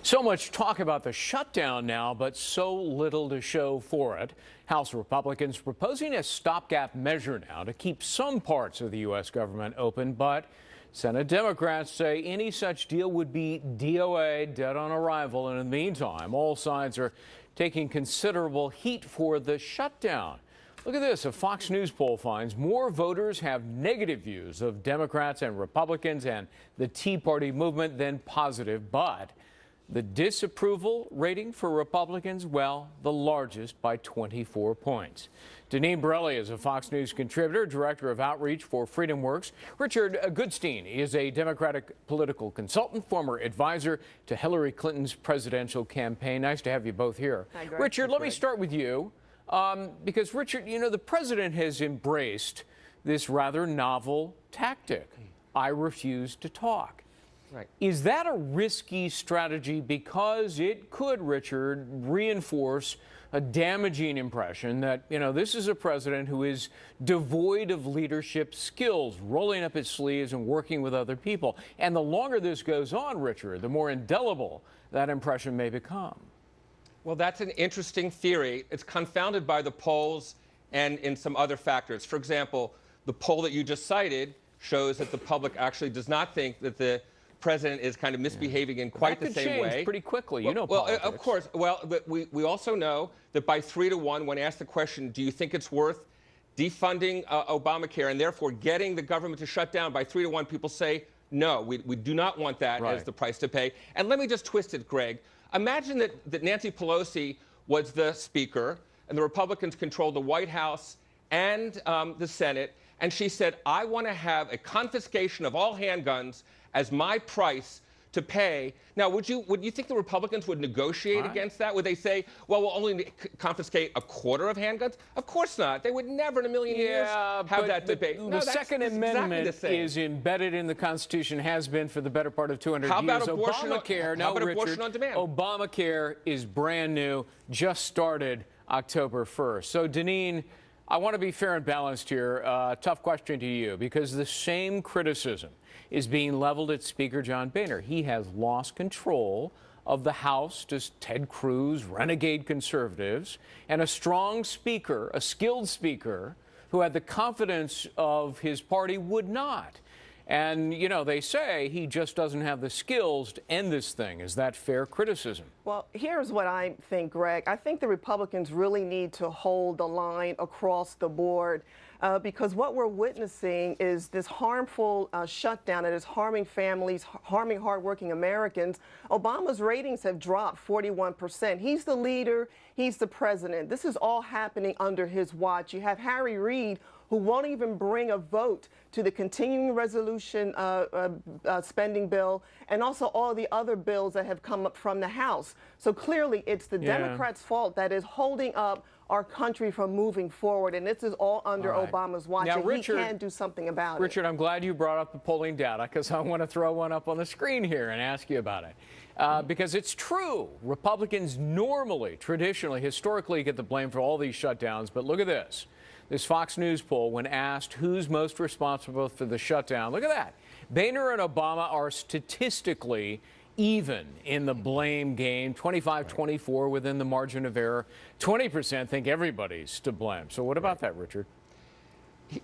So much talk about the shutdown now, but so little to show for it. House Republicans proposing a stopgap measure now to keep some parts of the U.S. government open, but Senate Democrats say any such deal would be DOA, dead on arrival. And in the meantime, all sides are taking considerable heat for the shutdown. Look at this. A Fox News poll finds more voters have negative views of Democrats and Republicans and the Tea Party movement than positive, but the disapproval rating for Republicans, well, the largest by 24 points. Deneen Borelli is a Fox News contributor, director of outreach for FreedomWorks. Richard Goodstein is a Democratic political consultant, former advisor to Hillary Clinton's presidential campaign. Nice to have you both here. Hi, Greg. Richard, let me start with you. Because, Richard, you know, the president has embraced this rather novel tactic. I refuse to talk. Right. Is that a risky strategy because it could, Richard, reinforce a damaging impression that, you know, this is a president who is devoid of leadership skills, rolling up his sleeves and working with other people? And the longer this goes on, Richard, the more indelible that impression may become. Well, that's an interesting theory. It's confounded by the polls and in some other factors. For example, the poll that you just cited shows that the public actually does not think that the president is kind of misbehaving in quite the same way. That could change pretty quickly. You know politics. politics. Of course. Well, but we also know that by 3-1, when asked the question, do you think it's worth defunding Obamacare and therefore getting the government to shut down, by 3-1, people say, no, we do not want that as the price to pay. And let me just twist it, Greg. Imagine that Nancy Pelosi was the speaker and the Republicans controlled the White House and the Senate, and she said, I want to have a confiscation of all handguns as my price to pay. Now, would you think the Republicans would negotiate against that? Would they say, well, we'll only confiscate a quarter of handguns? Of course not. They would never in a million years have that debate. The Second Amendment is embedded in the Constitution, has been for the better part of 200 years. How about abortion? Obamacare, How about abortion on demand? Obamacare is brand new, just started October 1st. So, Deneen, I want to be fair and balanced here. Tough question to you, because the same criticism is being leveled at Speaker John Boehner. He has lost control of the House to Ted Cruz, renegade conservatives, and a strong speaker, a skilled speaker, who had the confidence of his party would not. And, you know, they say he just doesn't have the skills to end this thing. Is that fair criticism? Well, here's what I think, Greg. I think the Republicans really need to hold the line across the board because what we're witnessing is this harmful shutdown that is harming families, harming hardworking Americans. Obama's ratings have dropped 41%. He's the leader. He's the president. This is all happening under his watch. You have Harry Reid, who won't even bring a vote to the continuing resolution spending bill, and also all the other bills that have come up from the House. So clearly it's the Democrats' fault that is holding up our country from moving forward, and this is all under Obama's watch, now, and Richard, he can do something about it. Richard, I'm glad you brought up the polling data, because I want to throw one up on the screen here and ask you about it. Because it's true, Republicans normally, traditionally, historically get the blame for all these shutdowns, but look at this. This Fox News poll, when asked who's most responsible for the shutdown, look at that. Boehner and Obama are statistically even in the blame game, 25-24 within the margin of error. 20% think everybody's to blame. So what about that, Richard?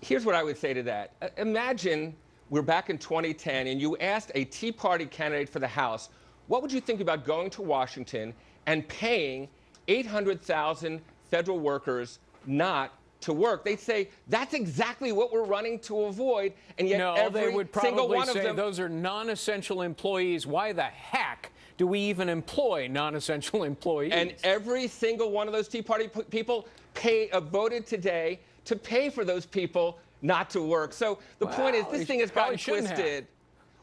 Here's what I would say to that. Imagine we're back in 2010 and you asked a Tea Party candidate for the House, what would you think about going to Washington and paying 800,000 federal workers not to work? They'd say, that's exactly what we're running to avoid, and yet they would probably single one say of them, those are non-essential employees. Why the heck do we even employ non-essential employees? And every single one of those Tea Party people voted today to pay for those people not to work. So the point is, this thing has gotten twisted.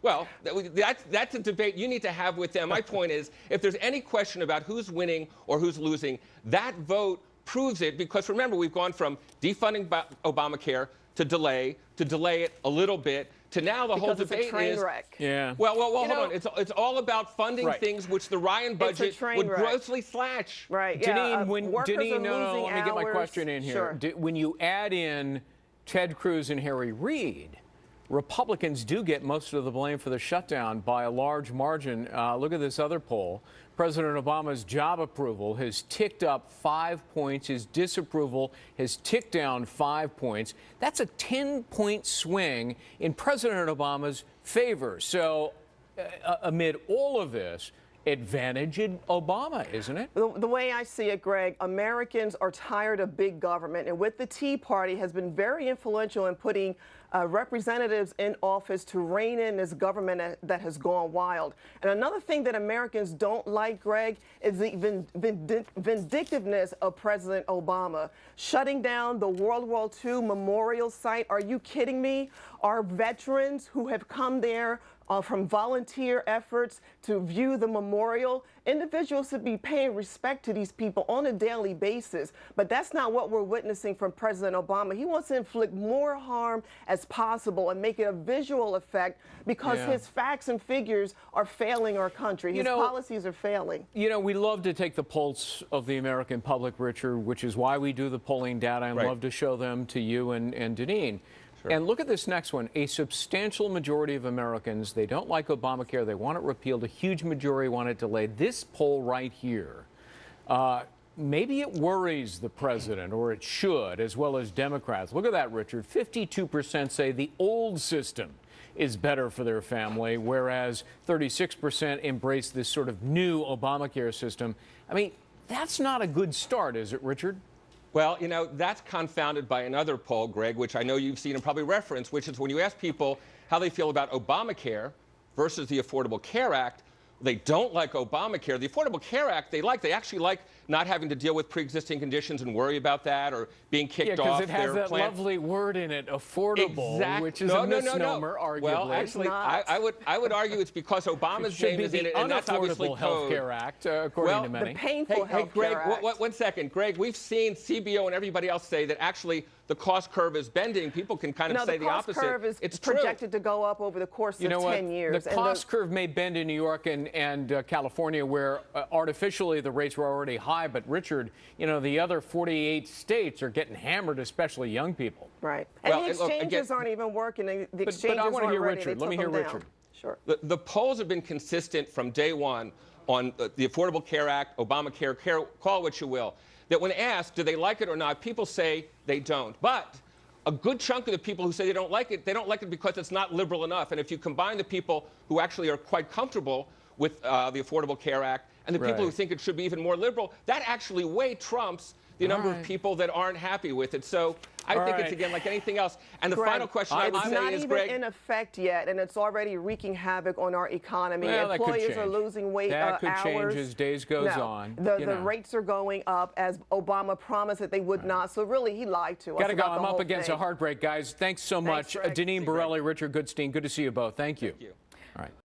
Well, that's a debate you need to have with them. My point is, if there's any question about who's winning or who's losing, that vote proves it, because remember, we've gone from defunding Obamacare to delay it a little bit to now the whole debate it's a train is wreck. Yeah. Well, hold on. It's all about funding things which the Ryan budget would grossly slash. Right. Deneen, Yeah. let me get my question in here. Sure. When you add in Ted Cruz and Harry Reid, Republicans do get most of the blame for the shutdown by a large margin. Look at this other poll. President Obama's job approval has ticked up 5 points. His disapproval has ticked down 5 points. That's a 10-point swing in President Obama's favor. So amid all of this, advantage in Obama, isn't it? The way I see it, Greg, Americans are tired of big government, and with the Tea Party has been very influential in putting representatives in office to rein in this government that has gone wild. And another thing that Americans don't like, Greg, is the vindictiveness of President Obama. Shutting down the World War II memorial site. Are you kidding me? Our veterans who have come there from volunteer efforts to view the memorial. Individuals should be paying respect to these people on a daily basis, but that's not what we're witnessing from President Obama. He wants to inflict more harm as possible and make it a visual effect because his facts and figures are failing our country. His policies are failing. You know, we love to take the pulse of the American public, Richard, which is why we do the polling data and love to show them to you and Deneen. Sure. And look at this next one. A substantial majority of Americans, they don't like Obamacare. They want it repealed. A huge majority want it delayed. This poll right here, maybe it worries the president, or it should, as well as Democrats. Look at that, Richard. 52% say the old system is better for their family, whereas 36% embrace this sort of new Obamacare system. I mean, that's not a good start, is it, Richard? Well, you know, that's confounded by another poll, Greg, which I know you've seen and probably referenced, which is when you ask people how they feel about Obamacare versus the Affordable Care Act, they don't like Obamacare. The Affordable Care Act, they actually like not having to deal with pre-existing conditions and worry about that or being kicked off their plan. Because it has that lovely word in it, affordable, which is a misnomer, arguably. Well, actually, I would argue it's because Obama's name is in it, and that's obviously code. Health Care Act, according to many. The painful Health Care Act. Greg, 1 second. Greg, we've seen CBO and everybody else say that actually the cost curve is bending. People can kind of say the opposite. No, the cost curve is projected to go up over the course of 10 years. The cost curve may bend in New York and California, where artificially the rates were already high. But, Richard, you know, the other 48 states are getting hammered, especially young people. Right. And the exchanges aren't even working. The exchanges but I want to hear ready. Richard. Let me hear Richard. Sure. The polls have been consistent from day one on the Affordable Care Act, Obamacare, call it what you will, that when asked, do they like it or not, people say they don't. But a good chunk of the people who say they don't like it because it's not liberal enough. And if you combine the people who actually are quite comfortable with the Affordable Care Act and the people who think it should be even more liberal, that actually way trumps the number of people that aren't happy with it. So I think it's, again, like anything else. And the final question I would say is, Greg... It's not even in effect yet, and it's already wreaking havoc on our economy. Employers are losing hours. That could change as days goes on. The rates are going up, as Obama promised that they would not. So really, he lied to us. Gotta go. I'm up against a heartbreak, guys. Thanks so much. Deneen, Borelli, Richard Goodstein, good to see you both. Thank you. Thank you. All right.